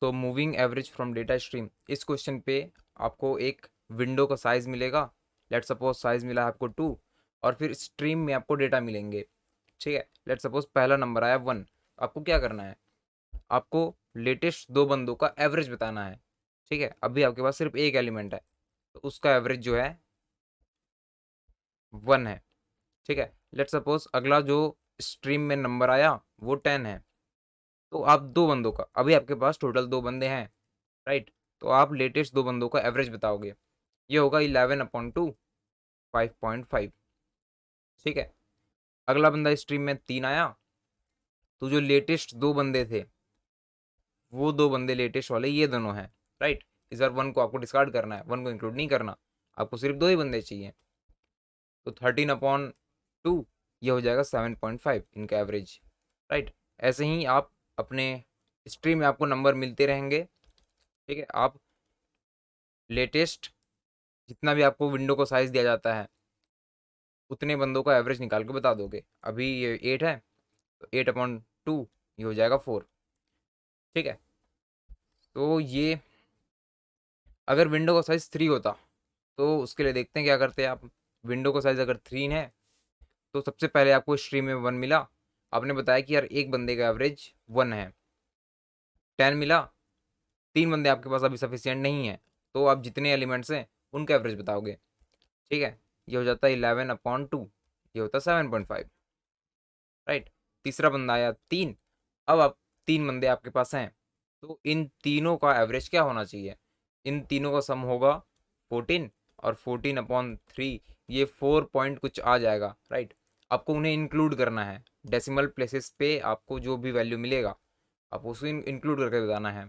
तो moving average from data stream, इस question पे आपको एक विंडो का साइज मिलेगा। लेट सपोज साइज मिला है आपको 2, और फिर स्ट्रीम में आपको डेटा मिलेंगे। ठीक है, लेट सपोज पहला नंबर आया 1। आपको क्या करना है, आपको लेटेस्ट दो बंदों का एवरेज बताना है। ठीक है, अभी आपके पास सिर्फ एक एलिमेंट है, तो उसका एवरेज जो है 1 है। ठीक है, लेट सपोज अगला जो स्ट्रीम में नंबर आया वो 10 है। तो आप दो बंदों का, अभी आपके पास टोटल दो बंदे हैं, राइट। तो आप लेटेस्ट दो बंदों का एवरेज बताओगे, ये होगा 11/2, 5.5। ठीक है, अगला बंदा स्ट्रीम में 3 आया, तो जो लेटेस्ट दो बंदे थे वो दो बंदे लेटेस्ट वाले ये दोनों हैं, राइट। इस बार 1 को आपको डिस्कार्ड करना है, 1 को इंक्लूड नहीं करना, आपको सिर्फ दो ही बंदे चाहिए। तो 13/2 ये हो जाएगा 7.5 इनका एवरेज, राइट। ऐसे ही आप अपने स्ट्रीम में आपको नंबर मिलते रहेंगे। ठीक है, आप लेटेस्ट जितना भी आपको विंडो को साइज दिया जाता है उतने बंदों का एवरेज निकाल के बता दोगे। अभी ये 8 है, तो 8/2 ये हो जाएगा 4। ठीक है, तो ये अगर विंडो का साइज 3 होता तो उसके लिए देखते हैं क्या करते हैं आप। विंडो का साइज अगर 3 है तो सबसे पहले आपको स्ट्रीम में 1 मिला, आपने बताया कि यार एक बंदे का एवरेज 1 है। 10 मिला, तीन बंदे आपके पास अभी सफिशियंट नहीं है, तो आप जितने एलिमेंट्स हैं उनका एवरेज बताओगे। ठीक है, ये हो जाता है 11/2, ये होता है 7.5, राइट। तीसरा बंदा आया 3। अब आप तीन बंदे आपके पास हैं, तो इन तीनों का एवरेज क्या होना चाहिए, इन तीनों का सम होगा 14, और 14/3 ये 4 पॉइंट कुछ आ जाएगा, राइट। आपको उन्हें इंक्लूड करना है, डेसिमल प्लेसेस पे आपको जो भी वैल्यू मिलेगा आप उसको इंक्लूड करके बताना है।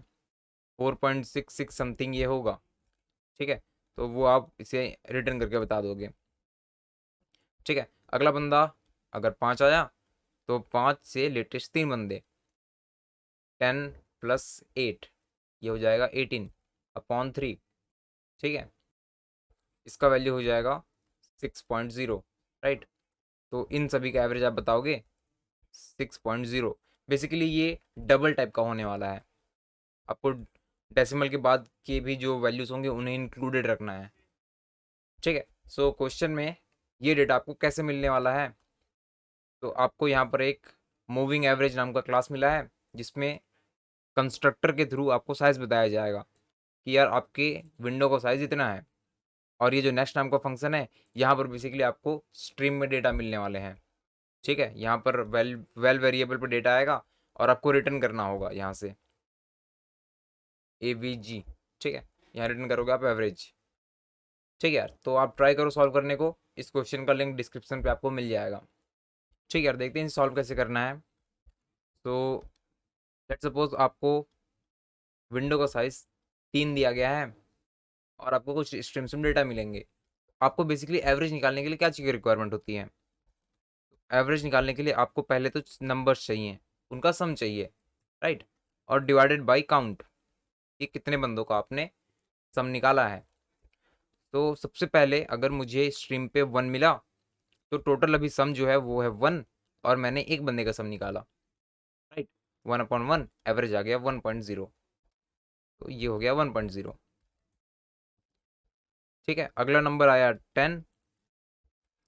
4.66 समथिंग ये होगा। ठीक है, तो वो आप इसे रिटर्न करके बता दोगे। ठीक है, अगला बंदा अगर 5 आया तो 5 से लेटेस्ट तीन बंदे, 10 + 8 ये हो जाएगा 18/3। ठीक है, इसका वैल्यू हो जाएगा 6.0, राइट। तो इन सभी का एवरेज आप बताओगे 6.0। बेसिकली ये डबल टाइप का होने वाला है, आपको डेसिमल के बाद के भी जो वैल्यूज होंगे उन्हें इंक्लूडेड रखना है। ठीक है, सो क्वेश्चन में ये डेटा आपको कैसे मिलने वाला है, तो आपको यहाँ पर एक मूविंग एवरेज नाम का क्लास मिला है जिसमें कंस्ट्रक्टर के थ्रू आपको साइज बताया जाएगा कि यार आपके विंडो का साइज इतना है। और ये जो नेक्स्ट नाम का फंक्शन है, यहाँ पर बेसिकली आपको स्ट्रीम में डेटा मिलने वाले हैं। ठीक है, यहाँ पर वेल वेरिएबल पर डेटा आएगा और आपको रिटर्न करना होगा यहाँ से AVG। ठीक है, यहाँ रिटर्न करोगे आप एवरेज। ठीक है यार, तो आप ट्राई करो सॉल्व करने को, इस क्वेश्चन का लिंक डिस्क्रिप्शन पे आपको मिल जाएगा। ठीक है यार, देखते हैं सॉल्व कैसे करना है। तो लेट सपोज आपको विंडो का साइज 3 दिया गया है और आपको कुछ स्ट्रीम से डेटा मिलेंगे। आपको बेसिकली एवरेज निकालने के लिए क्या चीज़ की रिक्वायरमेंट होती है, एवरेज निकालने के लिए आपको पहले तो नंबर्स चाहिए, उनका सम चाहिए, राइट। और डिवाइडेड बाय काउंट, कि कितने बंदों का आपने सम निकाला है। तो सबसे पहले अगर मुझे स्ट्रीम पे 1 मिला तो टोटल अभी सम जो है वो है 1, और मैंने एक बंदे का सम निकाला, राइट। 1/1 एवरेज आ गया 1.0, तो ये हो गया 1.0। ठीक है, अगला नंबर आया 10,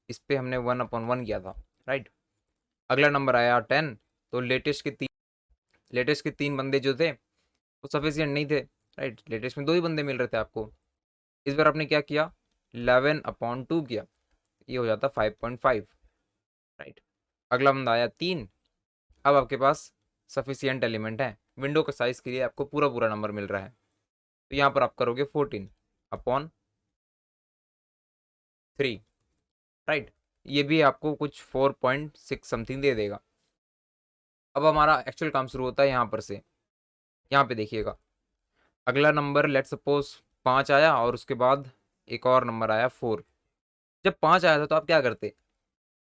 इस पे हमने 1/1 किया था, राइट। अगला नंबर आया 10, तो लेटेस्ट के तीन बंदे जो थे वो सफिशियंट नहीं थे, राइट। लेटेस्ट में दो ही बंदे मिल रहे थे आपको। इस बार आपने क्या किया, 11/2 किया, ये हो जाता 5.5, राइट। अगला बंदा आया 3। अब आपके पास सफिशियंट एलिमेंट है, विंडो के साइज के लिए आपको पूरा पूरा नंबर मिल रहा है, तो यहाँ पर आप करोगे 14/3, राइट। ये भी आपको कुछ 4.6 समथिंग दे देगा। अब हमारा एक्चुअल काम शुरू होता है यहाँ पर से। यहाँ पे देखिएगा, अगला नंबर लेट सपोज 5 आया और उसके बाद एक और नंबर आया 4। जब 5 आया था तो आप क्या करते,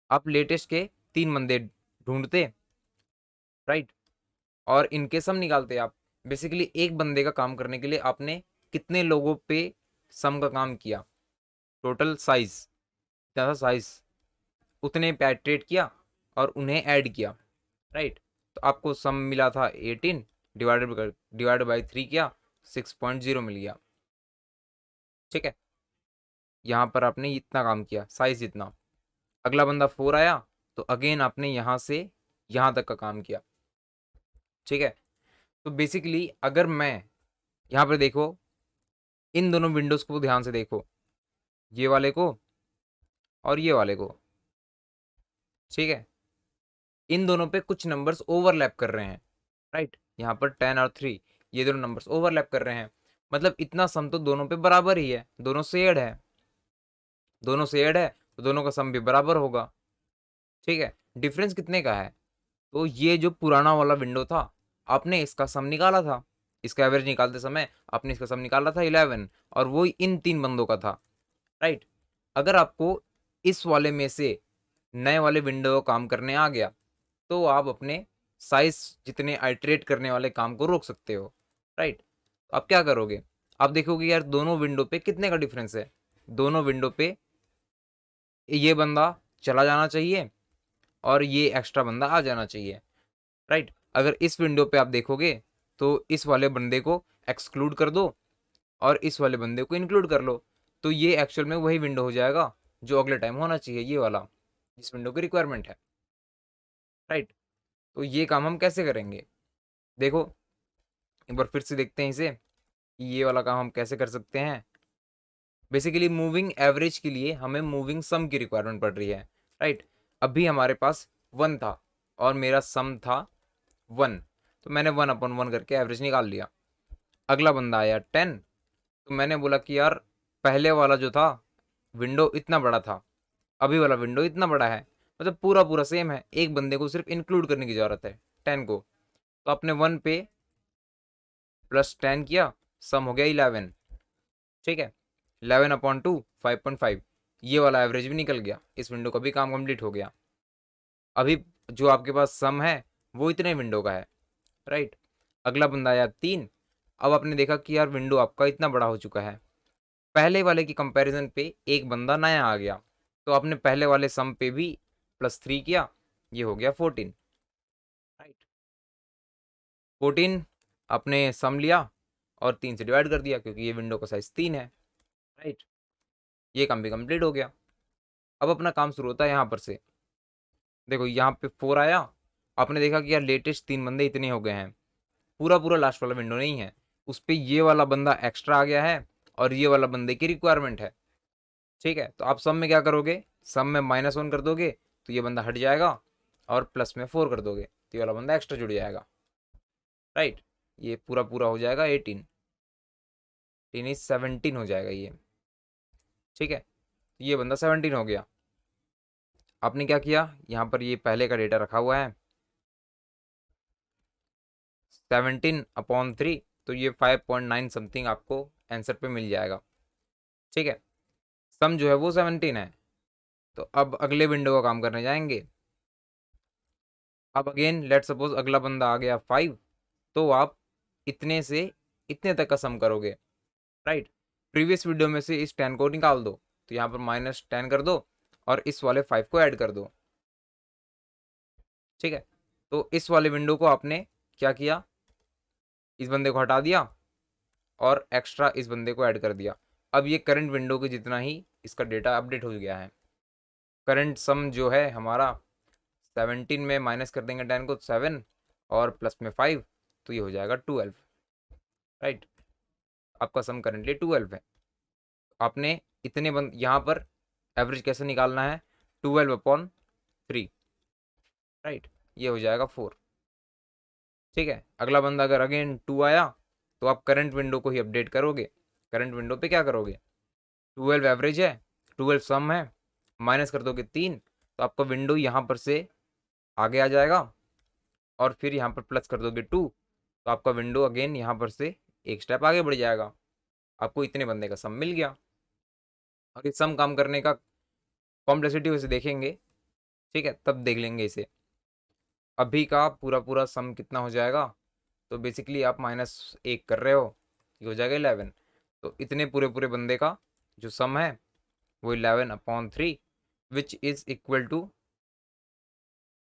आप लेटेस्ट के तीन बंदे ढूंढते, राइट, और इनके सम निकालते आप। बेसिकली एक बंदे का काम करने के लिए आपने कितने लोगों पे सम का काम किया, टोटल साइज कितना था, साइज उतने पे आइट्रेट किया और उन्हें ऐड किया, राइट। तो आपको सम मिला था 18, डिवाइड बाई 3 किया, 6.0 मिल गया। ठीक है, यहाँ पर आपने इतना काम किया, साइज इतना। अगला बंदा 4 आया, तो अगेन आपने यहाँ से यहाँ तक का काम किया। ठीक है, तो बेसिकली अगर मैं यहाँ पर देखो, इन दोनों विंडोज को ध्यान से देखो, ये वाले को और ये वाले को। ठीक है, इन दोनों पे कुछ नंबर्स ओवरलैप कर रहे हैं, राइट। यहाँ पर 10 और 3, ये दोनों नंबर्स ओवरलैप कर रहे हैं, मतलब इतना सम तो दोनों पे बराबर ही है, दोनों से ऐड है, दोनों से ऐड है, तो दोनों का सम भी बराबर होगा। ठीक है, डिफरेंस कितने का है? तो ये जो पुराना वाला विंडो था, आपने इसका सम निकाला था, इसका एवरेज निकालते समय आपने इसका सम निकाला था 11, और वो इन 3 बंदों का था, राइट। अगर आपको इस वाले में से नए वाले विंडो का काम करने आ गया, तो आप अपने साइज जितने आइटरेट करने वाले काम को रोक सकते हो, राइट। तो आप क्या करोगे? आप देखोगे यार दोनों विंडो पे कितने का डिफरेंस है, दोनों विंडो पे ये बंदा चला जाना चाहिए और ये एक्स्ट्रा बंदा आ जाना चाहिए, राइट। अगर इस विंडो पे आप देखोगे तो इस वाले बंदे को एक्सक्लूड कर दो और इस वाले बंदे को इंक्लूड कर लो, तो ये एक्चुअल में वही विंडो हो जाएगा जो अगले टाइम होना चाहिए, ये वाला जिस विंडो की रिक्वायरमेंट है, राइट। तो ये काम हम कैसे करेंगे? देखो एक बार फिर से देखते हैं इसे, ये वाला काम हम कैसे कर सकते हैं। बेसिकली मूविंग एवरेज के लिए हमें मूविंग सम की रिक्वायरमेंट पड़ रही है, राइट। अभी हमारे पास 1 था और मेरा सम था 1, तो मैंने 1/1 करके एवरेज निकाल लिया। अगला बंदा आया 10, तो मैंने बोला कि यार पहले वाला जो था विंडो इतना बड़ा था, अभी वाला विंडो इतना बड़ा है, मतलब पूरा पूरा सेम है, एक बंदे को सिर्फ इंक्लूड करने की जरूरत है 10 को। तो आपने 1 पे +10 किया, सम हो गया 11। ठीक है, 11/2 5.5, ये वाला एवरेज भी निकल गया, इस विंडो का भी काम कंप्लीट हो गया। अभी जो आपके पास सम है वो इतने विंडो का है, राइट। अगला बंदा आया 3, अब आपने देखा कि यार विंडो आपका इतना बड़ा हो चुका है, पहले वाले की कंपैरिजन पे एक बंदा नया आ गया, तो आपने पहले वाले सम पे भी +3 किया, ये हो गया 14, राइट। 14 आपने सम लिया और 3 से डिवाइड कर दिया क्योंकि ये विंडो का साइज 3 है, राइट। ये काम भी कंप्लीट हो गया। अब अपना काम शुरू होता है यहाँ पर से। देखो यहाँ पे 4 आया, आपने देखा कि यार लेटेस्ट 3 बंदे इतने हो गए हैं, पूरा पूरा लास्ट वाला विंडो नहीं है, उस पर ये वाला बंदा एक्स्ट्रा आ गया है और ये वाला बंदे की रिक्वायरमेंट है। ठीक है, तो आप सम में क्या करोगे? सम में -1 कर दोगे तो ये बंदा हट जाएगा, और प्लस में 4 कर दोगे तो ये वाला बंदा एक्स्ट्रा जुड़ जाएगा, राइट। ये पूरा पूरा हो जाएगा 18, 17 हो जाएगा ये। ठीक है, ये बंदा 17 हो गया। आपने क्या किया, यहाँ पर ये पहले का डेटा रखा हुआ है 17/3, तो ये 5.9 समथिंग आपको आंसर पे मिल जाएगा। ठीक है, सम जो है वो 17 है। तो अब अगले विंडो का काम करने जाएंगे। अब अगेन लेट सपोज अगला बंदा आ गया 5, तो आप इतने से इतने तक का सम करोगे, राइट। प्रीवियस वीडियो में से इस 10 को निकाल दो, तो यहाँ पर -10 कर दो और इस वाले 5 को ऐड कर दो। ठीक है, तो इस वाले विंडो को आपने क्या किया, इस बंदे को हटा दिया और एक्स्ट्रा इस बंदे को ऐड कर दिया। अब ये करंट विंडो के जितना ही इसका डेटा अपडेट हो गया है। करंट सम जो है हमारा 17 में माइनस कर देंगे 10 को 7 और प्लस में 5, तो ये हो जाएगा 12, राइट। आपका सम करंटली 12 है। आपने इतने बंद यहाँ पर एवरेज कैसे निकालना है, 12/3, राइट, ये हो जाएगा 4। ठीक है, अगला बंदा अगर अगेन 2 आया, तो आप करंट विंडो को ही अपडेट करोगे। करंट विंडो पे क्या करोगे, 12 एवरेज है, 12 सम है, माइनस कर दोगे 3, तो आपका विंडो यहाँ पर से आगे आ जाएगा, और फिर यहाँ पर प्लस कर दोगे 2, तो आपका विंडो अगेन यहाँ पर से एक स्टेप आगे बढ़ जाएगा। आपको इतने बंदे का सम मिल गया। और इस सम काम करने का कॉम्प्लेक्सिटी वैसे देखेंगे, ठीक है, तब देख लेंगे इसे। अभी का पूरा पूरा सम कितना हो जाएगा, तो बेसिकली आप -1 कर रहे हो, ये हो जाएगा 11। तो इतने पूरे पूरे बंदे का जो सम है वो 11/3, which is equal to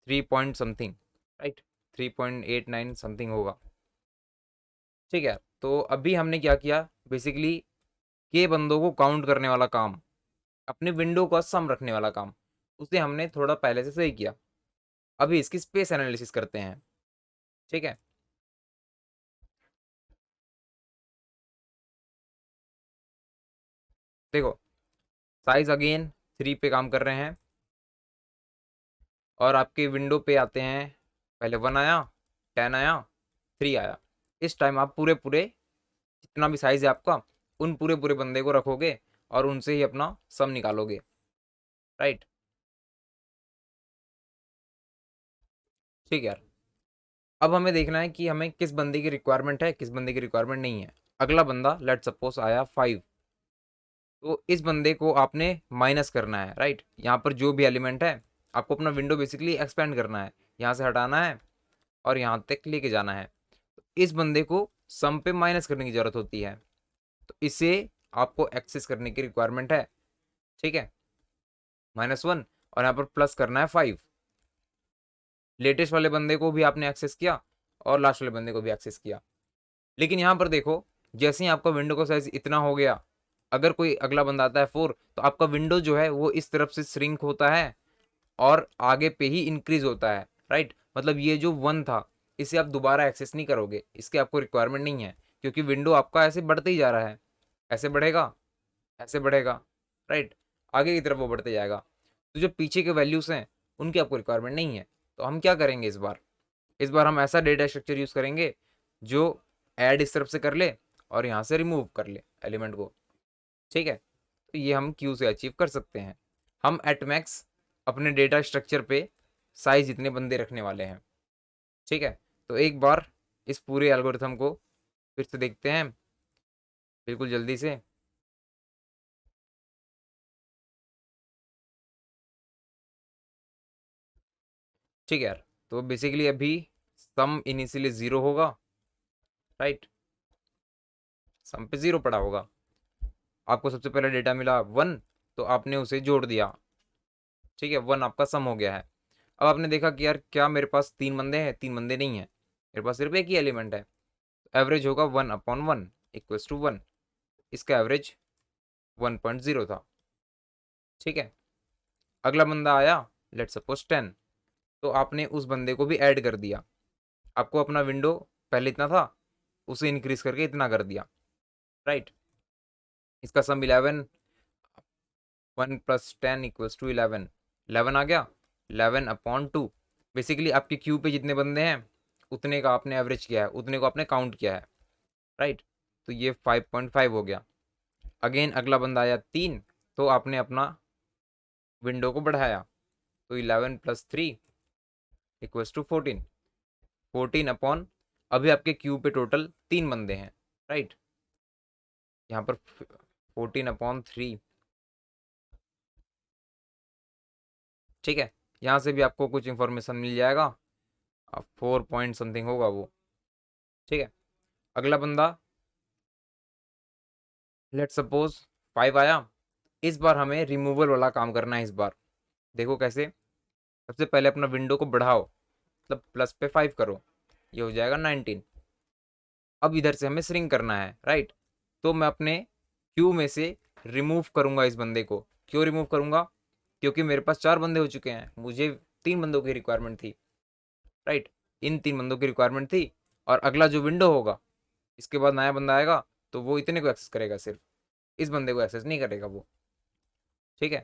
3 point something, right, 3.89 something होगा। ठीक है। तो अभी हमने क्या किया, बेसिकली के बंदों को काउंट करने वाला काम, अपने विंडो का सम रखने वाला काम, उसे हमने थोड़ा पहले से सही किया। अभी इसकी स्पेस एनालिसिस करते हैं। ठीक है, देखो साइज अगेन 3 पे काम कर रहे हैं, और आपके विंडो पे आते हैं, पहले 1 आया, 10 आया, 3 आया। इस टाइम आप पूरे पूरे जितना भी साइज है आपका, उन पूरे पूरे बंदे को रखोगे और उनसे ही अपना सम निकालोगे। राइट, ठीक है यार। अब हमें देखना है कि हमें किस बंदे की रिक्वायरमेंट है, किस बंदे की रिक्वायरमेंट नहीं है। अगला बंदा लेट सपोज आया 5, तो इस बंदे को आपने माइनस करना है। राइट, यहाँ पर जो भी एलिमेंट है आपको अपना विंडो बेसिकली एक्सपेंड करना है, यहाँ से हटाना है और यहाँ तक लेके जाना है। तो इस बंदे को सम पे माइनस करने की जरूरत होती है, तो इसे आपको एक्सेस करने की रिक्वायरमेंट है। ठीक है, -1, और यहाँ पर प्लस करना है 5। लेटेस्ट वाले बंदे को भी आपने एक्सेस किया और लास्ट वाले बंदे को भी एक्सेस किया। लेकिन यहाँ पर देखो, जैसे ही आपका विंडो का साइज इतना हो गया, अगर कोई अगला बंदा आता है 4, तो आपका विंडो जो है वो इस तरफ से श्रिंक होता है और आगे पे ही इंक्रीज होता है। राइट, मतलब ये जो 1 था, इसे आप दोबारा एक्सेस नहीं करोगे, इसके आपको रिक्वायरमेंट नहीं है, क्योंकि विंडो आपका ऐसे बढ़ते ही जा रहा है। ऐसे बढ़ेगा, ऐसे बढ़ेगा, राइट, आगे की तरफ वो बढ़ते जाएगा। तो जो पीछे के वैल्यूज हैं उनकी आपको रिक्वायरमेंट नहीं है। तो हम क्या करेंगे इस बार हम ऐसा डेटा स्ट्रक्चर यूज करेंगे जो ऐड इस तरफ से कर ले और यहाँ से रिमूव कर ले एलिमेंट को। ठीक है, तो ये हम क्यू से अचीव कर सकते हैं। हम एट मैक्स अपने डेटा स्ट्रक्चर पे साइज इतने बंदे रखने वाले हैं। ठीक है, तो एक बार इस पूरे एल्गोरिथम को फिर से देखते हैं बिल्कुल जल्दी से। ठीक है यार, तो बेसिकली अभी सम इनिशियली 0 होगा। राइट, सम पे 0 पड़ा होगा। आपको सबसे पहले डेटा मिला 1, तो आपने उसे जोड़ दिया। ठीक है, 1 आपका सम हो गया है। अब आपने देखा कि यार क्या मेरे पास 3 बंदे हैं, 3 बंदे नहीं है, मेरे पास सिर्फ एक ही एलिमेंट है। एवरेज होगा 1/1 इक्वल्स टू 1। इसका एवरेज 1.0 था। ठीक है, अगला बंदा आया, लेट सपोज 10, तो आपने उस बंदे को भी ऐड कर दिया। आपको अपना विंडो पहले इतना था, उसे इंक्रीज करके इतना कर दिया। राइट, इसका सम 11, 1 + 10 = 11, 11 आ गया, 11/2। बेसिकली आपके क्यू पे जितने बंदे हैं उतने का आपने एवरेज किया है, उतने को आपने काउंट किया है। राइट, तो ये 5.5 हो गया। अगेन अगला बंदा आया 3, तो आपने अपना विंडो को बढ़ाया, तो 11 + 3 = 14, 14 अभी आपके क्यू पे टोटल 3 बंदे हैं। राइट, यहाँ पर 14/3। ठीक है, यहाँ से भी आपको कुछ इंफॉर्मेशन मिल जाएगा, 4 पॉइंट समथिंग होगा वो। ठीक है, अगला बंदा लेट सपोज 5 आया। इस बार हमें रिमूवल वाला काम करना है। इस बार देखो कैसे, सबसे पहले अपना विंडो को बढ़ाओ, मतलब प्लस पे 5 करो, ये हो जाएगा 19। अब इधर से हमें श्रिंक करना है। राइट, तो मैं अपने क्यू में से रिमूव करूंगा इस बंदे को। क्यों रिमूव करूंगा, क्योंकि मेरे पास 4 बंदे हो चुके हैं, मुझे 3 बंदों की रिक्वायरमेंट थी। राइट, इन 3 बंदों की रिक्वायरमेंट थी, और अगला जो विंडो होगा, इसके बाद नया बंदा आएगा, तो वो इतने को एक्सेस करेगा, सिर्फ इस बंदे को एक्सेस नहीं करेगा वो। ठीक है,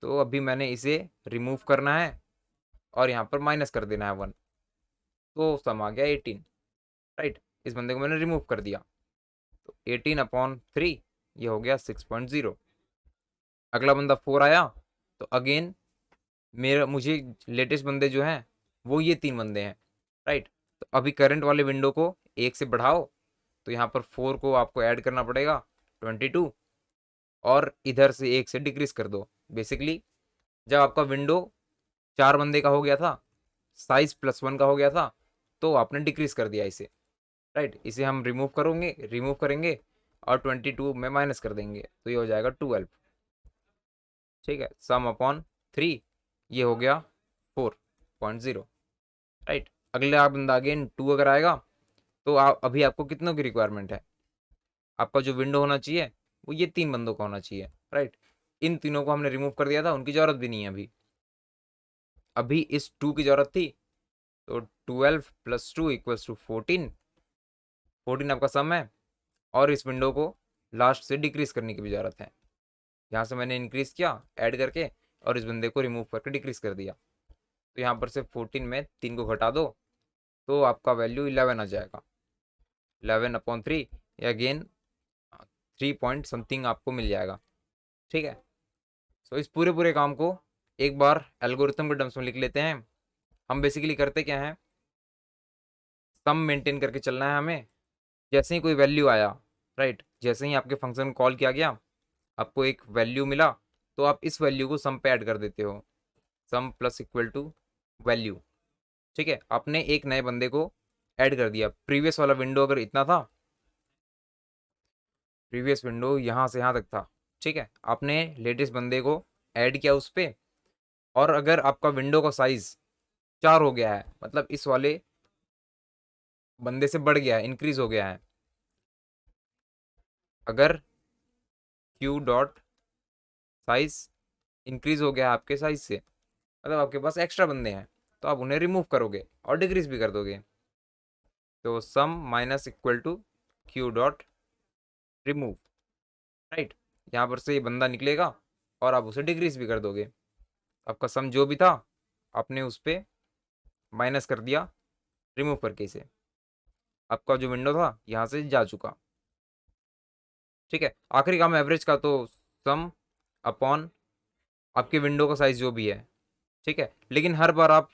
तो अभी मैंने इसे रिमूव करना है और यहाँ पर माइनस कर देना है 1, तो सम आ गया 18। राइट, इस बंदे को मैंने रिमूव कर दिया, तो 18/3 ये हो गया 6.0। अगला बंदा 4 आया, तो अगेन मुझे लेटेस्ट बंदे जो हैं वो ये 3 बंदे हैं। राइट, तो अभी करंट वाले विंडो को 1 से बढ़ाओ, तो यहाँ पर 4 को आपको ऐड करना पड़ेगा 22, और इधर से 1 से डिक्रीज कर दो। बेसिकली जब आपका विंडो 4 बंदे का हो गया था, साइज +1 का हो गया था, तो आपने डिक्रीज कर दिया इसे। राइट, इसे हम रिमूव करेंगे और 22 में माइनस कर देंगे, तो ये हो जाएगा 12। ठीक है, सम/3 ये हो गया 4.0। राइट, अगला बंदा अगेन 2 अगर आएगा, तो अभी आपको कितनों की रिक्वायरमेंट है? आपका जो विंडो होना चाहिए वो ये 3 बंदों का होना चाहिए, राइट? इन तीनों को हमने रिमूव कर दिया था, उनकी ज़रूरत भी नहीं है अभी। अभी इस 2 की ज़रूरत थी, तो 12 + 2 = 14। 14 आपका सम है, और इस विंडो को लास्ट से डिक्रीज़ करने की भी ज़रूरत है। यहाँ से मैंने इंक्रीज़ किया ऐड करके, और इस बंदे को रिमूव करके डिक्रीज़ कर दिया। तो यहाँ पर से 14 में 3 को घटा दो, तो आपका वैल्यू 11 आ जाएगा। 11/3 या अगेन 3 पॉइंट समथिंग आपको मिल जाएगा, ठीक है? सो इस पूरे पूरे काम को एक बार एल्गोरिथम के टर्म्स में लिख लेते हैं। हम बेसिकली करते क्या हैं, सम मेंटेन करके चलना है हमें। जैसे ही कोई वैल्यू आया, राइट, जैसे ही आपके फंक्शन कॉल किया गया, आपको एक वैल्यू मिला, तो आप इस वैल्यू को सम पे ऐड कर देते हो। सम प्लस इक्वल टू वैल्यू, ठीक है? आपने एक नए बंदे को ऐड कर दिया। प्रीवियस वाला विंडो अगर इतना था, प्रीवियस विंडो यहाँ से यहाँ तक था, ठीक है? आपने लेटेस्ट बंदे को ऐड किया उस पर, और अगर आपका विंडो का साइज 4 हो गया है, मतलब इस वाले बंदे से बढ़ गया है, इंक्रीज हो गया है, अगर क्यू डॉट साइज इंक्रीज हो गया है आपके साइज से, मतलब आपके पास एक्स्ट्रा बंदे हैं, तो आप उन्हें रिमूव करोगे और डिक्रीज भी कर दोगे। तो sum minus equal to q dot remove, right? यहाँ पर से ये बंदा निकलेगा और आप उसे डिक्रीज भी कर दोगे। आपका सम जो भी था, आपने उस पर माइनस कर दिया रिमूव करके इसे। आपका जो विंडो था यहाँ से जा चुका, ठीक है? आखिरी काम एवरेज का, तो सम अपॉन आपके विंडो का साइज जो भी है, ठीक है? लेकिन हर बार आप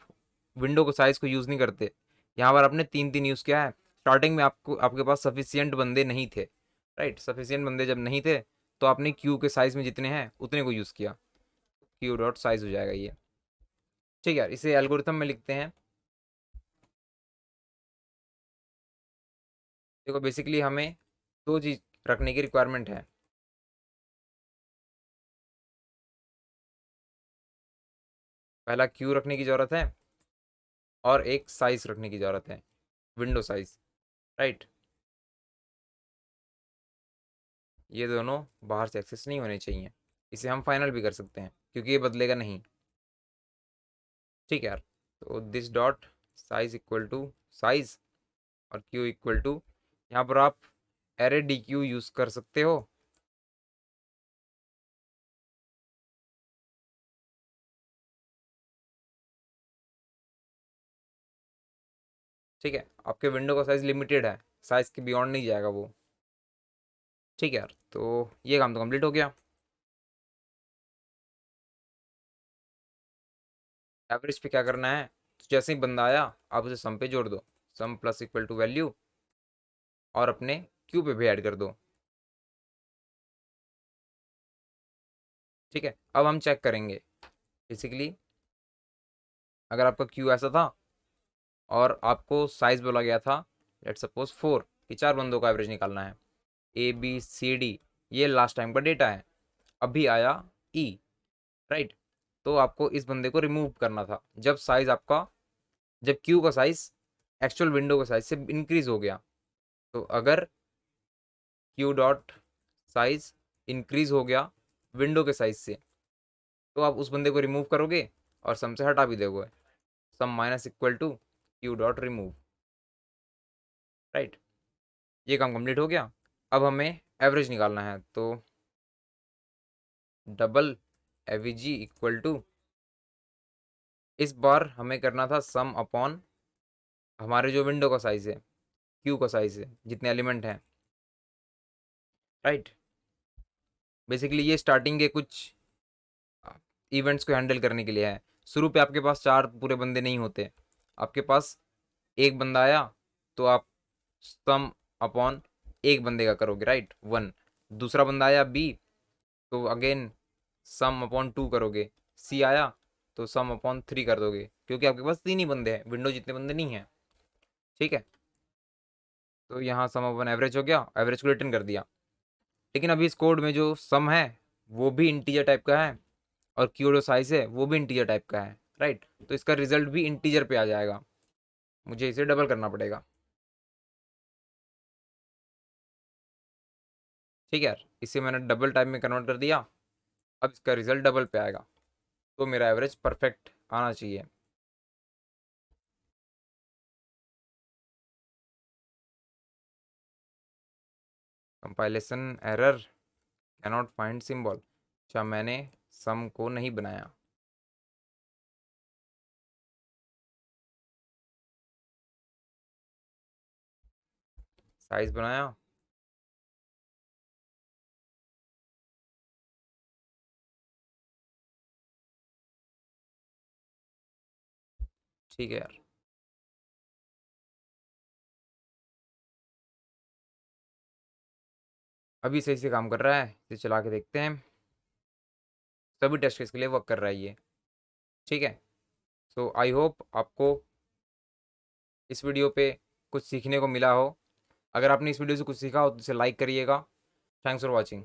विंडो को साइज को यूज़ नहीं करते। यहाँ पर आपने 3-3 यूज़ किया है। स्टार्टिंग में आपको आपके पास सफिशियंट बंदे नहीं थे, राइट? सफिशियंट बंदे जब नहीं थे, तो आपने क्यू के साइज में जितने हैं उतने को यूज़ किया। क्यू डॉट साइज हो जाएगा ये, ठीक है? इसे एल्गोरिथम में लिखते हैं। देखो बेसिकली हमें दो चीज़ रखने की रिक्वायरमेंट है। पहला क्यू रखने की ज़रूरत है, और एक साइज रखने की ज़रूरत है, विंडो साइज, राइट? ये दोनों बाहर से एक्सेस नहीं होने चाहिए। इसे हम फाइनल भी कर सकते हैं, क्योंकि ये बदलेगा नहीं, ठीक है यार? तो this dot size equal to size, और क्यू इक्वल टू, यहाँ पर आप एरे डी क्यू यूज़ कर सकते हो। ठीक है, आपके विंडो का साइज लिमिटेड है, साइज के बियॉन्ड नहीं जाएगा वो, ठीक है यार? तो ये काम तो कंप्लीट हो गया। एवरेज पे क्या करना है, तो जैसे ही बंदा आया, आप उसे सम पे जोड़ दो। सम प्लस इक्वल टू वैल्यू, और अपने क्यू पे भी ऐड कर दो, ठीक है? अब हम चेक करेंगे बेसिकली, अगर आपका क्यू ऐसा था और आपको साइज बोला गया था, लेट सपोज 4, कि 4 बंदों का एवरेज निकालना है, ABCD, ये लास्ट टाइम का डेटा है। अभी आया E, राइट? तो आपको इस बंदे को रिमूव करना था जब साइज आपका, जब क्यू का साइज एक्चुअल विंडो के साइज से इंक्रीज हो गया। तो अगर क्यू डॉट साइज इंक्रीज हो गया विंडो के साइज से, तो आप उस बंदे को रिमूव करोगे और सम से हटा भी दोगे। Sum minus equal to q dot remove, right? ये काम कंप्लीट हो गया। अब हमें एवरेज निकालना है, तो डबल एवीजी इक्वल टू, इस बार हमें करना था सम अपॉन हमारे जो विंडो का साइज है, क्यू का साइज है, जितने एलिमेंट हैं, राइट? बेसिकली ये स्टार्टिंग के कुछ इवेंट्स को हैंडल करने के लिए है। शुरू पे आपके पास 4 पूरे बंदे नहीं होते, आपके पास एक बंदा आया, तो आप सम अपॉन एक बंदे का करोगे, राइट? 1। दूसरा बंदा आया B, तो अगेन सम अपॉन 2 करोगे। C आया, तो सम अपॉन 3 कर दोगे, क्योंकि आपके पास 3 ही बंदे हैं, विंडो जितने बंदे नहीं हैं, ठीक है? तो यहाँ सम अपॉन एवरेज हो गया, एवरेज को रिटर्न कर दिया। लेकिन अभी इस कोड में जो सम है वो भी इंटीजर टाइप का है, और क्यू जो साइज है वो भी इंटीजर टाइप का है, राइट? तो इसका रिजल्ट भी इंटीजर पे आ जाएगा, मुझे इसे डबल करना पड़ेगा। ठीक है यार, इसे मैंने डबल टाइम में कन्वर्ट कर दिया। अब इसका रिजल्ट डबल पे आएगा, तो मेरा एवरेज परफेक्ट आना चाहिए। Compilation error, cannot find symbol. अच्छा, मैंने सम को नहीं बनाया। साइज बनाया। ठीक है यार, अभी सही से काम कर रहा है, इसे चला के देखते हैं। सभी टेस्ट केस के लिए वर्क कर रहा है ये। ठीक है, सो आई होप आपको इस वीडियो पे कुछ सीखने को मिला हो। अगर आपने इस वीडियो से कुछ सीखा हो तो इसे लाइक करिएगा। Thanks for watching.